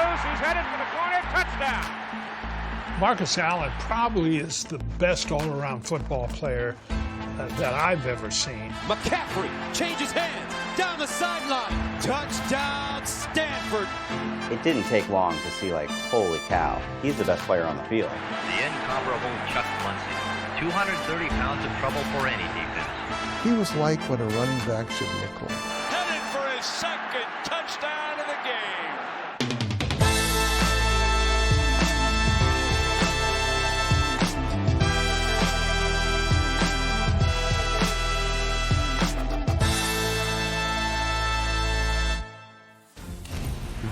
loose. He's headed for the corner. Touchdown. Marcus Allen probably is the best all-around football player that I've ever seen. McCaffrey changes hands down the sideline. Touchdown, Stanford. It didn't take long to see, like, holy cow, he's the best player on the field. The incomparable Chuck Muncie. 230 pounds of trouble for any defense. He was like what a running back should look like. Headed for his second touchdown of the game.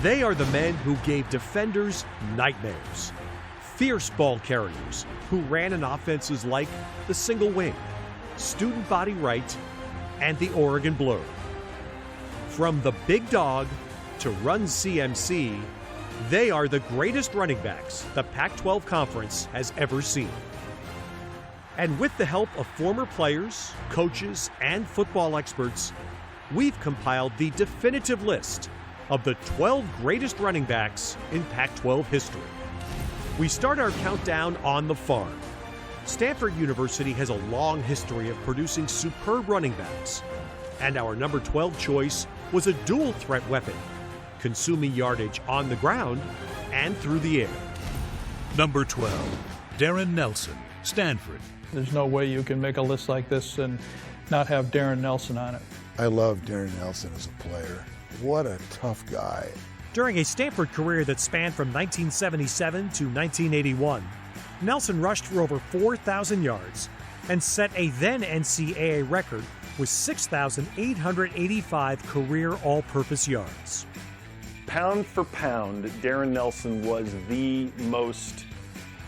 They are the men who gave defenders nightmares. Fierce ball carriers who ran in offenses like the single wing, student body right, and the Oregon blur. From the big dog to run CMC, they are the greatest running backs the Pac-12 Conference has ever seen. And with the help of former players, coaches, and football experts, we've compiled the definitive list of the 12 greatest running backs in Pac-12 history. We start our countdown on the farm. Stanford University has a long history of producing superb running backs, and our number 12 choice was a dual threat weapon, consuming yardage on the ground and through the air. Number 12, Darren Nelson, Stanford. There's no way you can make a list like this and not have Darren Nelson on it. I love Darren Nelson as a player. What a tough guy. During a Stanford career that spanned from 1977 to 1981, Nelson rushed for over 4,000 yards and set a then NCAA record with 6,885 career all-purpose yards. Pound for pound, Darren Nelson was the most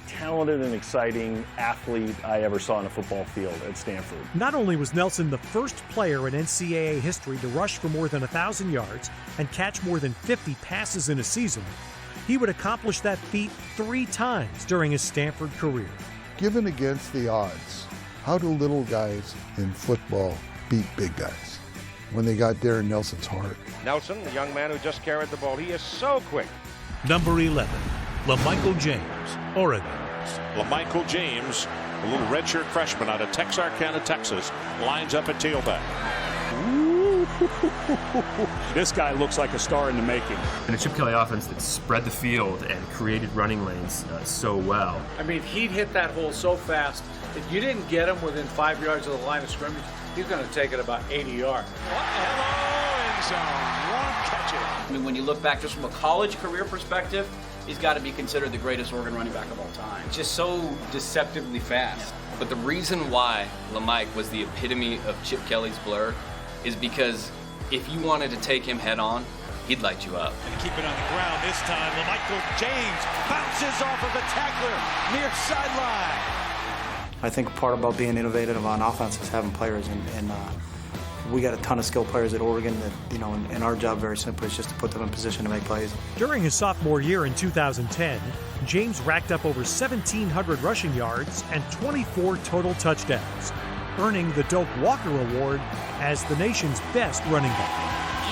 talented and exciting athlete I ever saw on a football field at Stanford. Not only was Nelson the first player in NCAA history to rush for more than 1,000 yards and catch more than 50 passes in a season, he would accomplish that feat 3 times during his Stanford career. Given against the odds, how do little guys in football beat big guys? When they got Darren Nelson's heart. Nelson, the young man who just carried the ball, he is so quick. Number 11, LaMichael James, Oregon. LaMichael James, a little redshirt freshman out of Texarkana, Texas, lines up at tailback. This guy looks like a star in the making. And a Chip Kelly offense that spread the field and created running lanes so well. I mean, he'd hit that hole so fast that you didn't get him within 5 yards of the line of scrimmage, he's going to take it about 80 yards. Hello, end zone. Won't catch it. I mean, when you look back just from a college career perspective, he's got to be considered the greatest Oregon running back of all time. Just so deceptively fast. But the reason why LaMike was the epitome of Chip Kelly's blur is because if you wanted to take him head on, he'd light you up. And keep it on the ground this time. LaMichael James bounces off of the tackler near sideline. I think part about being innovative on offense is having players, and we got a ton of skilled players at Oregon that, you know, and our job very simply is just to put them in position to make plays. During his sophomore year in 2010, James racked up over 1,700 rushing yards and 24 total touchdowns, earning the Doak Walker Award as the nation's best running back.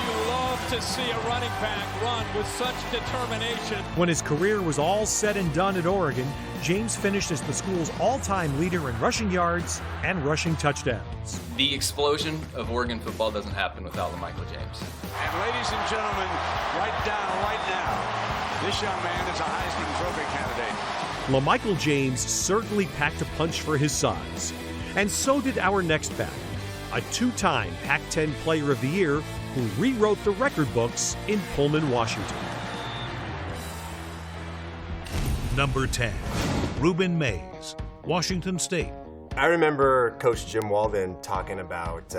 You love to see a running back run with such determination. When his career was all said and done at Oregon, James finished as the school's all-time leader in rushing yards and rushing touchdowns. The explosion of Oregon football doesn't happen without LaMichael James. And ladies and gentlemen, right now, this young man is a Heisman Trophy candidate. LaMichael James certainly packed a punch for his size. And so did our next back, a 2-time Pac-10 Player of the Year who rewrote the record books in Pullman, Washington. Number 10, Reuben Mays, Washington State. I remember Coach Jim Walden talking about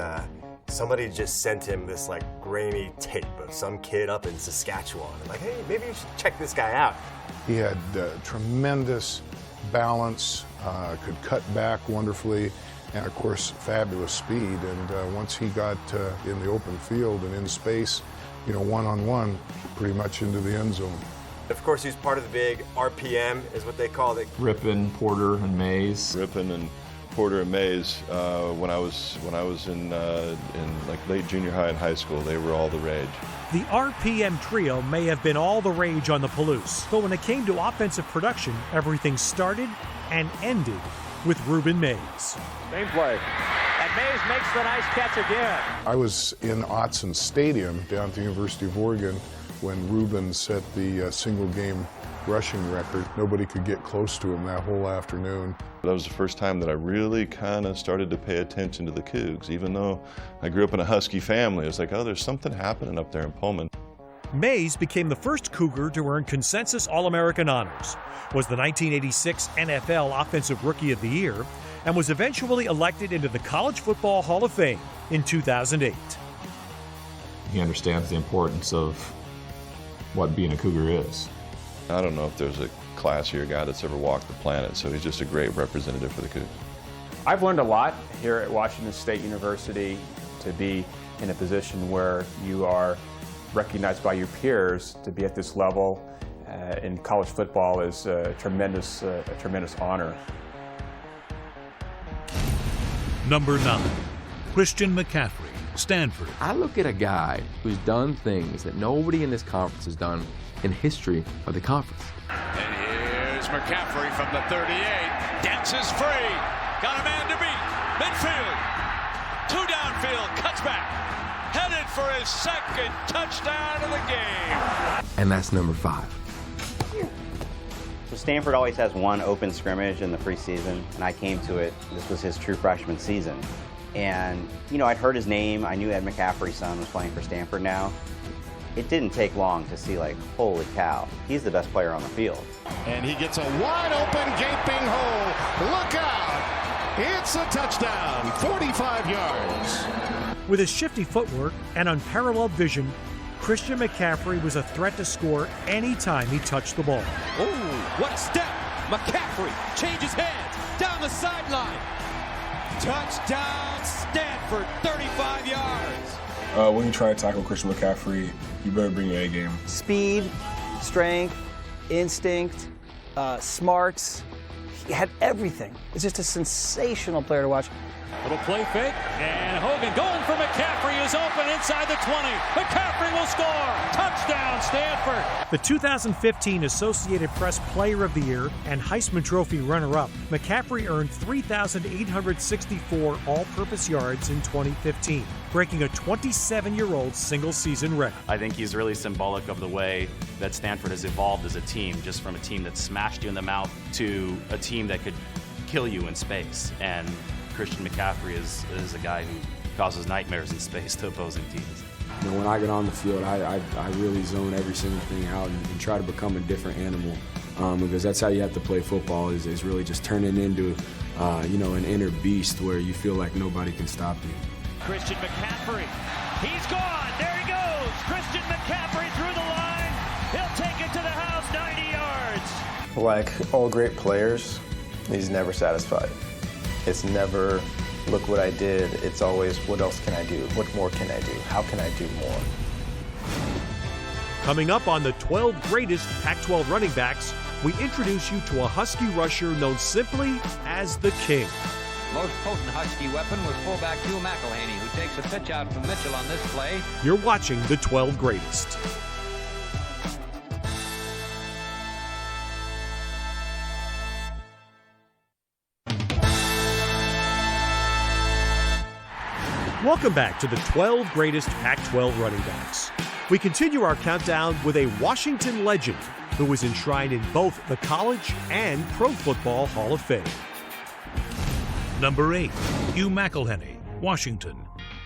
somebody just sent him this like grainy tape of some kid up in Saskatchewan. I'm like, hey, maybe you should check this guy out. He had tremendous balance, could cut back wonderfully, and of course fabulous speed. And once he got in the open field and in space, you know, one-on-one, pretty much into the end zone. Of course, he's part of the big RPM, is what they call it. Rippin, Porter, and Mays. Rippin and Porter and Mays. When I was in like late junior high and high school, they were all the rage. The RPM trio may have been all the rage on the Palouse, but when it came to offensive production, everything started and ended with Ruben Mays. Same play. And Mays makes the nice catch again. I was in Autzen Stadium down at the University of Oregon when Ruben set the single-game rushing record. Nobody could get close to him that whole afternoon. That was the first time that I really kind of started to pay attention to the Cougs. Even though I grew up in a Husky family, it was like, oh, there's something happening up there in Pullman. Mays became the first Cougar to earn consensus All-American honors, was the 1986 NFL Offensive Rookie of the Year, and was eventually elected into the College Football Hall of Fame in 2008. He understands the importance of what being a Cougar is. I don't know if there's a classier guy that's ever walked the planet, so he's just a great representative for the Cougs. I've learned a lot here at Washington State University to be in a position where you are recognized by your peers. To be at this level in college football is a tremendous honor. Number 9, Christian McCaffrey, Stanford. I look at a guy who's done things that nobody in this conference has done in history of the conference. And here's McCaffrey from the 38. Dances free. Got a man to beat. Midfield. 2 downfield. Cuts back. Headed for his second touchdown of the game. And that's number 5. So Stanford always has one open scrimmage in the preseason, and I came to it. This was his true freshman season. And, you know, I'd heard his name. I knew Ed McCaffrey's son was playing for Stanford now. It didn't take long to see, like, holy cow, he's the best player on the field. And he gets a wide open, gaping hole. Look out! It's a touchdown, 45 yards. With his shifty footwork and unparalleled vision, Christian McCaffrey was a threat to score any time he touched the ball. Oh, what a step! McCaffrey changes hands down the sideline. Touchdown, Stanford, 35 yards. When you try to tackle Christian McCaffrey, you better bring your A game. Speed, strength, instinct, smarts. He had everything. It's just a sensational player to watch. Little play fake, and Hogan going for McCaffrey is open inside the 20. McCaffrey will score. Touchdown, Stanford. The 2015 Associated Press Player of the Year and Heisman Trophy runner-up, McCaffrey earned 3,864 all-purpose yards in 2015, breaking a 27-year-old single-season record. I think he's really symbolic of the way that Stanford has evolved as a team, just from a team that smashed you in the mouth to a team that could kill you in space. And Christian McCaffrey is a guy who causes nightmares in space to opposing teams. You know, when I get on the field, I really zone every single thing out and try to become a different animal, because that's how you have to play football, is really just turning into, you know, an inner beast where you feel like nobody can stop you. Christian McCaffrey, he's gone. There he goes. Christian McCaffrey through the line. He'll take it to the house, 90 yards. Like all great players, he's never satisfied. It's never, look what I did. It's always, what else can I do? What more can I do? How can I do more? Coming up on the 12 greatest Pac-12 running backs, we introduce you to a Husky rusher known simply as the King. Most potent Husky weapon was fullback Hugh McElhaney, who takes a pitch out from Mitchell on this play. You're watching the 12 greatest. Welcome back to the 12 greatest Pac-12 running backs. We continue our countdown with a Washington legend who was enshrined in both the College and Pro Football Hall of Fame. Number 8, Hugh McElhaney, Washington.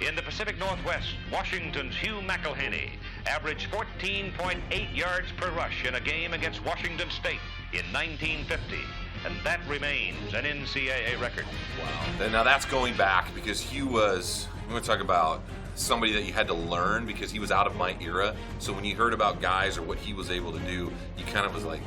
In the Pacific Northwest, Washington's Hugh McElhaney averaged 14.8 yards per rush in a game against Washington State in 1950. And that remains an NCAA record. Wow. Now that's going back because Hugh was, I'm going to talk about somebody that you had to learn because he was out of my era. So when you heard about guys or what he was able to do, you kind of was like,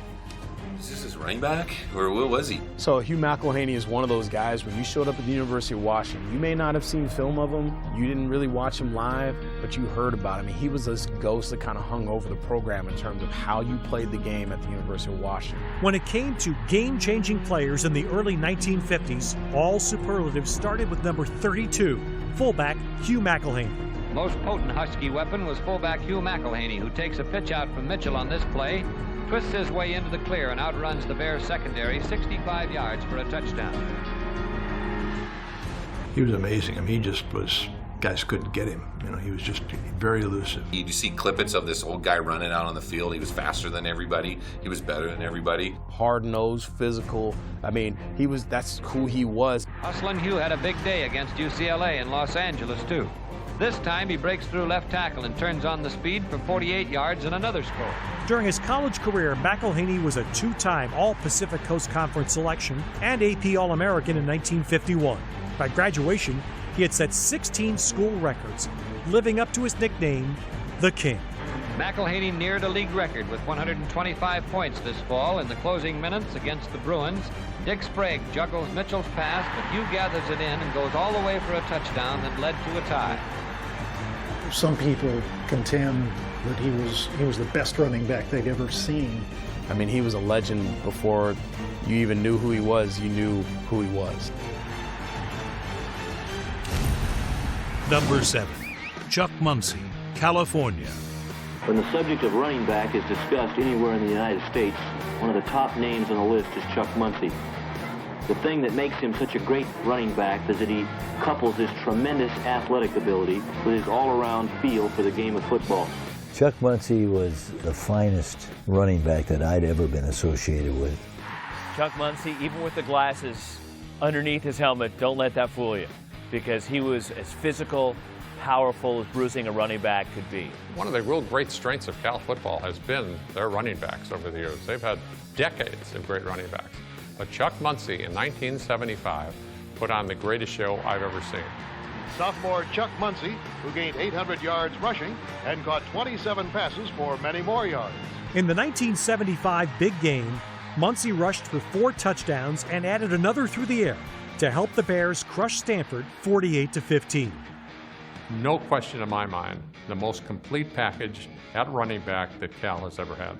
is this his running back? Or what was he? So Hugh McElhaney is one of those guys, when you showed up at the University of Washington, you may not have seen film of him, you didn't really watch him live, but you heard about him. He was this ghost that kind of hung over the program in terms of how you played the game at the University of Washington. When it came to game-changing players in the early 1950s, all superlatives started with number 32, fullback Hugh McElhaney. Most potent Husky weapon was fullback Hugh McElhaney, who takes a pitch out from Mitchell on this play, twists his way into the clear and outruns the Bears secondary 65 yards for a touchdown. He was amazing. I mean, he just was, guys couldn't get him. You know, he was just very elusive. You see clippets of this old guy running out on the field. He was faster than everybody. He was better than everybody. Hard-nosed, physical. I mean, that's who he was. Hustlin' Hugh had a big day against UCLA in Los Angeles, too. This time he breaks through left tackle and turns on the speed for 48 yards and another score. During his college career, McElhaney was a two-time All-Pacific Coast Conference selection and AP All-American in 1951. By graduation, he had set 16 school records, living up to his nickname, the King. McElhaney neared a league record with 125 points this fall in the closing minutes against the Bruins. Dick Sprague juggles Mitchell's pass, but Hugh gathers it in and goes all the way for a touchdown that led to a tie. Some people contend that he was the best running back they'd ever seen. I mean, he was a legend before you even knew who he was. You knew who he was. Number 7, Chuck Muncie, California. When the subject of running back is discussed anywhere in the United States, one of the top names on the list is Chuck Muncie. The thing that makes him such a great running back is that he couples his tremendous athletic ability with his all-around feel for the game of football. Chuck Muncie was the finest running back that I'd ever been associated with. Chuck Muncie, even with the glasses underneath his helmet, don't let that fool you, because he was as physical, powerful as bruising a running back could be. One of the real great strengths of Cal football has been their running backs over the years. They've had decades of great running backs. But Chuck Muncie in 1975 put on the greatest show I've ever seen. Sophomore Chuck Muncie, who gained 800 yards rushing and caught 27 passes for many more yards. In the 1975 big game, Muncie rushed for 4 touchdowns and added another through the air to help the Bears crush Stanford 48-15. No question in my mind, the most complete package at running back that Cal has ever had.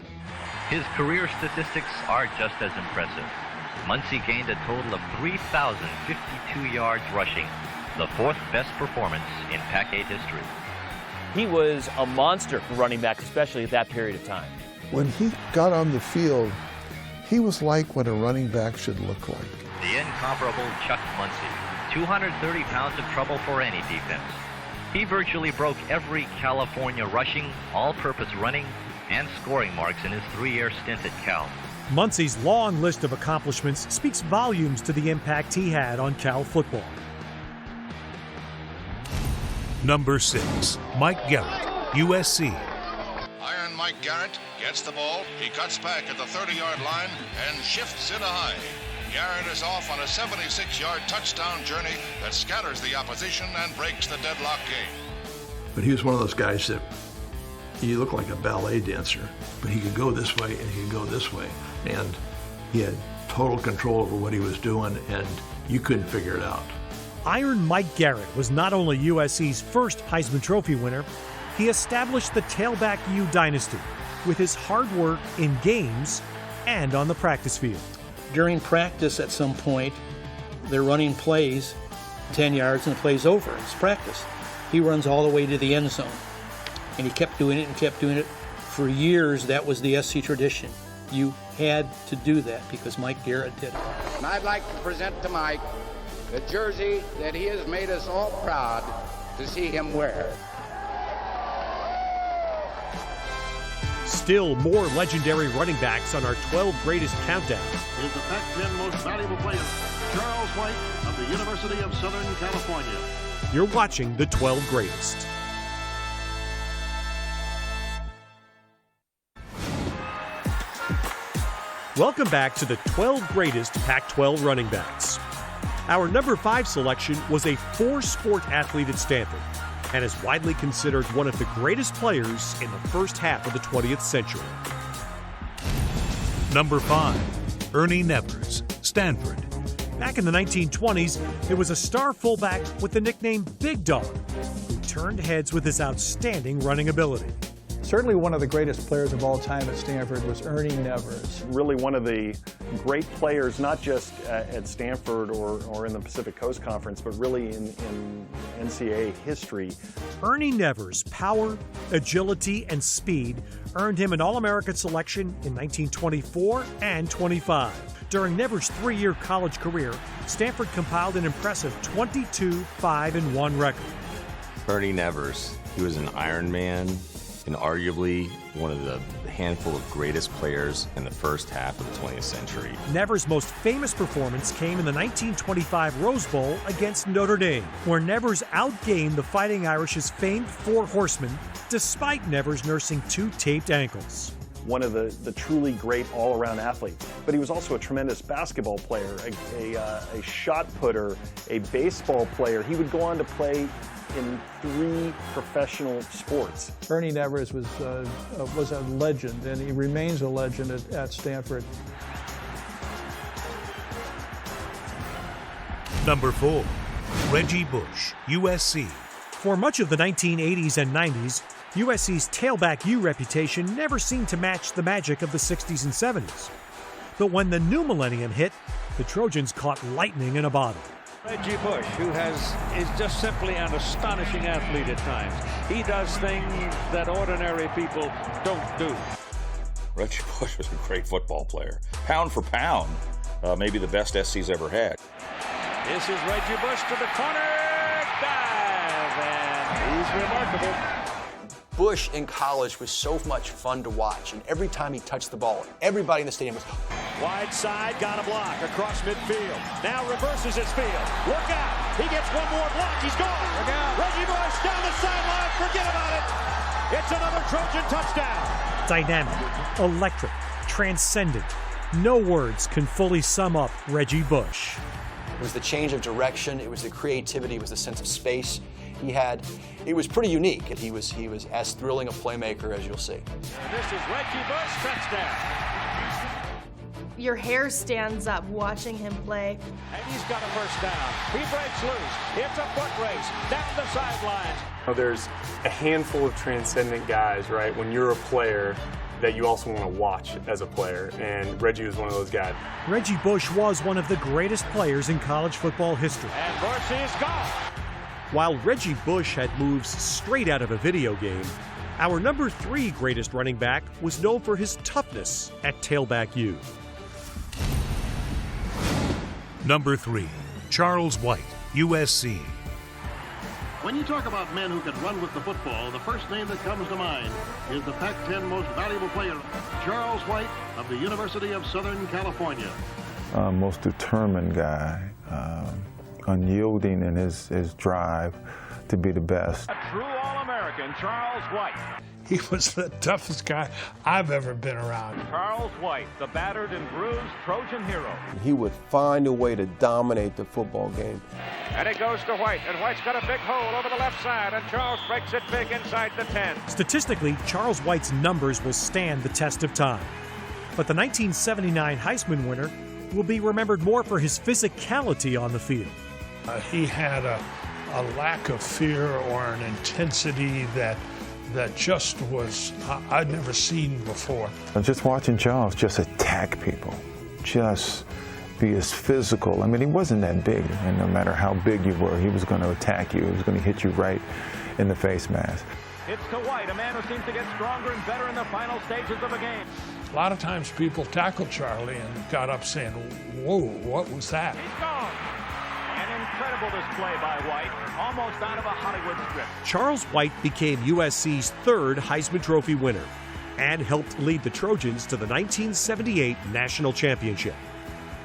His career statistics are just as impressive. Muncie gained a total of 3,052 yards rushing, the 4th best performance in PAC 8 history. He was a monster for running back, especially at that period of time. When he got on the field, he was like what a running back should look like. The incomparable Chuck Muncie, 230 pounds of trouble for any defense. He virtually broke every California rushing, all-purpose running, and scoring marks in his 3-year stint at Cal. Muncie's long list of accomplishments speaks volumes to the impact he had on Cal football. Number 6, Mike Garrett, USC. Iron Mike Garrett gets the ball. He cuts back at the 30-yard line and shifts into high. Garrett is off on a 76-yard touchdown journey that scatters the opposition and breaks the deadlock game. But he was one of those guys that he looked like a ballet dancer, but he could go this way and he could go this way. And he had total control over what he was doing, and you couldn't figure it out. Iron Mike Garrett was not only USC's first Heisman Trophy winner, he established the Tailback U dynasty with his hard work in games and on the practice field. During practice at some point, they're running plays 10 yards and the play's over. It's practice. He runs all the way to the end zone. And he kept doing it and kept doing it. For years, that was the SC tradition. You had to do that because Mike Garrett did it. And I'd like to present to Mike the jersey that he has made us all proud to see him wear. Still more legendary running backs on our 12 greatest countdown. Is the Pac-10 most valuable player, Charles White of the University of Southern California. You're watching the 12 greatest. Welcome back to the 12 greatest Pac-12 running backs. Our number 5 selection was a 4-sport athlete at Stanford and is widely considered one of the greatest players in the first half of the 20th century. Number 5, Ernie Nevers, Stanford. Back in the 1920s, there was a star fullback with the nickname Big Dog, who turned heads with his outstanding running ability. Certainly one of the greatest players of all time at Stanford was Ernie Nevers. Really one of the great players, not just at Stanford or in the Pacific Coast Conference, but really in NCAA history. Ernie Nevers' power, agility, and speed earned him an All-American selection in 1924 and 25. During Nevers' 3-year college career, Stanford compiled an impressive 22-5-1 record. Ernie Nevers, he was an Iron Man and arguably one of the handful of greatest players in the first half of the 20th century. Nevers' most famous performance came in the 1925 Rose Bowl against Notre Dame, where Nevers outgained the Fighting Irish's famed Four Horsemen, despite Nevers nursing 2 taped ankles. One of the truly great all-around athletes. But he was also a tremendous basketball player, a shot putter, a baseball player. He would go on to play in 3 professional sports. Ernie Nevers was a legend, and he remains a legend at Stanford. Number 4, Reggie Bush, USC. For much of the 1980s and 90s, USC's tailback U reputation never seemed to match the magic of the 60s and 70s. But when the new millennium hit, the Trojans caught lightning in a bottle. Reggie Bush, who is just simply an astonishing athlete at times. He does things that ordinary people don't do. Reggie Bush was a great football player. Pound for pound, maybe the best SC's ever had. This is Reggie Bush to the corner, dive, and he's remarkable. Bush in college was so much fun to watch, and every time he touched the ball, everybody in the stadium was... Wide side, got a block across midfield. Now reverses his field. Look out! He gets one more block. He's gone. Reggie Bush down the sideline. Forget about it. It's another Trojan touchdown. Dynamic, electric, transcendent. No words can fully sum up Reggie Bush. It was the change of direction. It was the creativity. It was the sense of space he had. It was pretty unique, and he was as thrilling a playmaker as you'll see. And this is Reggie Bush, touchdown. Your hair stands up watching him play. And he's got a first down. He breaks loose. It's a foot race down the sidelines. There's a handful of transcendent guys, right, when you're a player that you also want to watch as a player, and Reggie was one of those guys. Reggie Bush was one of the greatest players in college football history. And Bush is gone. While Reggie Bush had moves straight out of a video game, our number 3 greatest running back was known for his toughness at tailback U. Number 3, Charles White, USC. When you talk about men who can run with the football, the first name that comes to mind is the Pac-10 most valuable player, Charles White of the University of Southern California. Most determined guy, unyielding in his drive to be the best. A true All-American, Charles White. He was the toughest guy I've ever been around. Charles White, the battered and bruised Trojan hero. He would find a way to dominate the football game. And it goes to White, and White's got a big hole over the left side, and Charles breaks it big inside the 10. Statistically, Charles White's numbers will stand the test of time. But the 1979 Heisman winner will be remembered more for his physicality on the field. He had a lack of fear or an intensity that just was, I'd never seen before. Just watching Charles just attack people, just be as physical. I mean, he wasn't that big, and no matter how big you were, he was going to attack you. He was going to hit you right in the face mask. It's to White, a man who seems to get stronger and better in the final stages of a game. A lot of times people tackled Charlie and got up saying, whoa, what was that? He's gone. An incredible display by White, almost out of a Hollywood script. Charles White became USC's 3rd Heisman Trophy winner and helped lead the Trojans to the 1978 National Championship.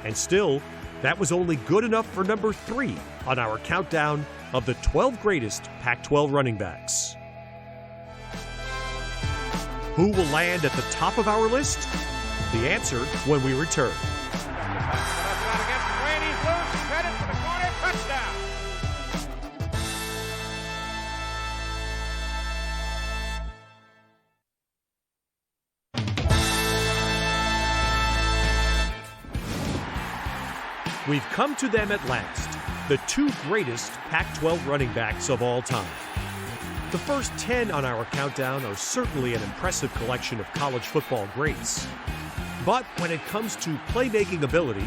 And still, that was only good enough for number 3 on our countdown of the 12 greatest Pac-12 running backs. Who will land at the top of our list? The answer when we return. We've come to them at last, the 2 greatest Pac-12 running backs of all time. The first 10 on our countdown are certainly an impressive collection of college football greats. But when it comes to playmaking ability,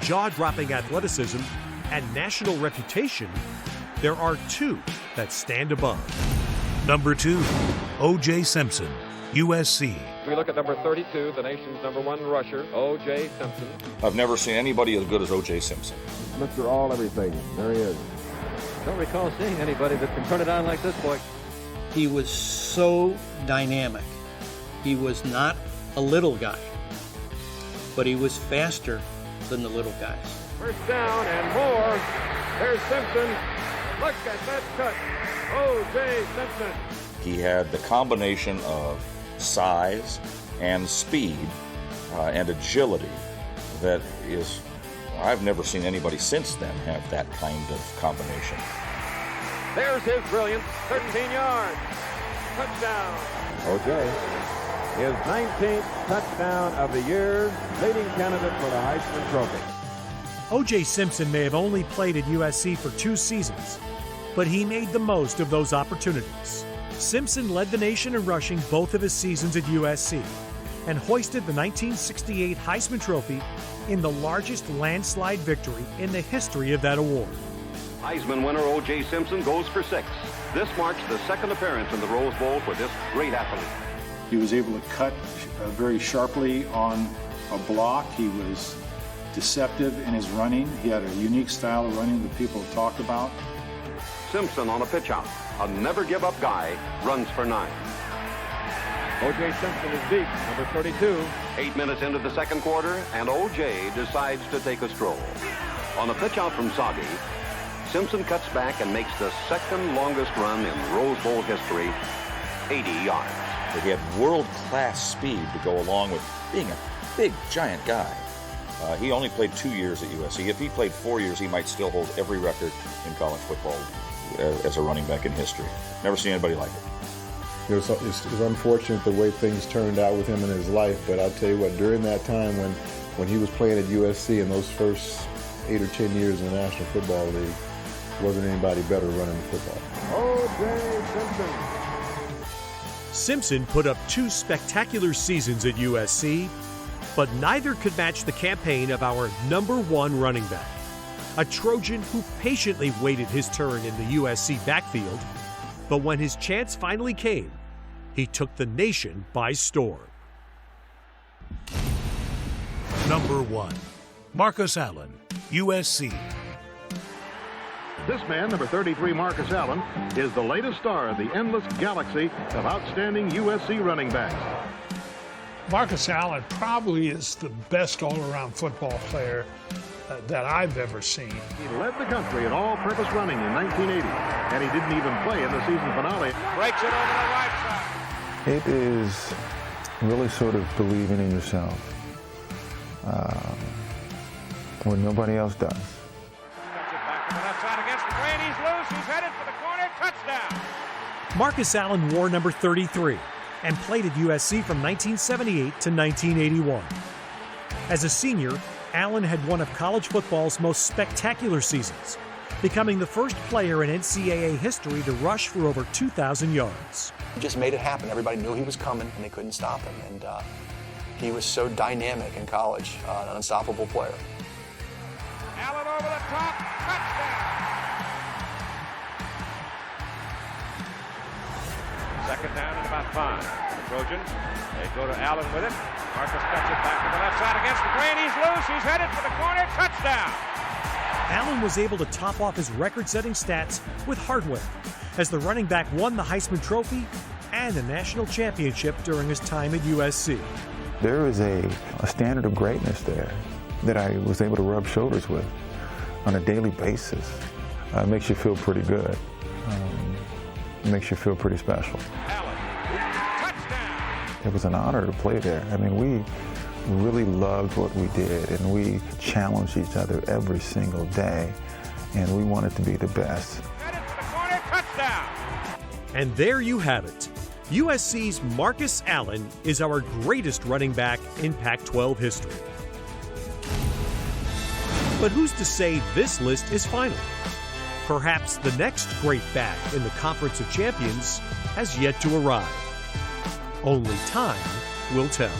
jaw-dropping athleticism, and national reputation, there are two that stand above. Number 2, O.J. Simpson, USC. We look at number 32, the nation's #1 rusher, O.J. Simpson. I've never seen anybody as good as O.J. Simpson. Mr. All Everything. There he is. Don't recall seeing anybody that can turn it on like this boy. He was so dynamic. He was not a little guy, but he was faster than the little guys. First down and more. There's Simpson. Look at that cut. O.J. Simpson. He had the combination of size and speed and agility that is, I've never seen anybody since then have that kind of combination. There's his brilliance. 13 yards. Touchdown. O.J. his 19th touchdown of the year, leading candidate for the Heisman Trophy. O.J. Simpson may have only played at USC for 2 seasons, but he made the most of those opportunities. Simpson led the nation in rushing both of his seasons at USC and hoisted the 1968 Heisman Trophy in the largest landslide victory in the history of that award. Heisman winner O.J. Simpson goes for 6. This marks the second appearance in the Rose Bowl for this great athlete. He was able to cut very sharply on a block. He was deceptive in his running. He had a unique style of running that people have talked about. Simpson on a pitch out. A never-give-up guy runs for 9. O.J. Simpson is deep, number 32. 8 minutes into the second quarter, and O.J. decides to take a stroll. On a pitch out from Soggy, Simpson cuts back and makes the second longest run in Rose Bowl history, 80 yards. He had world-class speed to go along with being a big, giant guy. He only played 2 years at USC. If he played 4 years, he might still hold every record in college football as a running back in history. Never seen anybody like it. It's unfortunate the way things turned out with him in his life, but I'll tell you what, during that time when he was playing at USC in those first 8 or 10 years in the National Football League, wasn't anybody better running the football. O.J. Simpson. Simpson put up 2 spectacular seasons at USC, but neither could match the campaign of our #1 running back, a Trojan who patiently waited his turn in the USC backfield, but when his chance finally came, he took the nation by storm. Number 1, Marcus Allen, USC. This man, number 33, Marcus Allen, is the latest star of the endless galaxy of outstanding USC running backs. Marcus Allen probably is the best all-around football player that I've ever seen. He led the country in all-purpose running in 1980, and he didn't even play in the season finale. Breaks it over the right side. It is really sort of believing in yourself when nobody else does. The left side against the grain. He's loose. He's headed for the corner. Touchdown. Marcus Allen wore number 33 and played at USC from 1978 to 1981. As a senior, Allen had one of college football's most spectacular seasons, becoming the first player in NCAA history to rush for over 2,000 yards. He just made it happen. Everybody knew he was coming, and they couldn't stop him. And he was so dynamic in college, an unstoppable player. Allen over the top. Touchdown. Second down and about 5. The Trojans, they go to Allen with it. Marcus cuts it back to the left side against the grain. He's loose. He's headed for the corner. Touchdown. Allen was able to top off his record-setting stats with hardware as the running back won the Heisman Trophy and a national championship during his time at USC. There is a standard of greatness there that I was able to rub shoulders with on a daily basis. It makes you feel pretty good. It makes you feel pretty special. It was an honor to play there. I mean, we really loved what we did, and we challenged each other every single day, and we wanted to be the best. And there you have it. USC's Marcus Allen is our greatest running back in Pac-12 history. But who's to say this list is final? Perhaps the next great back in the Conference of Champions has yet to arrive. Only time will tell.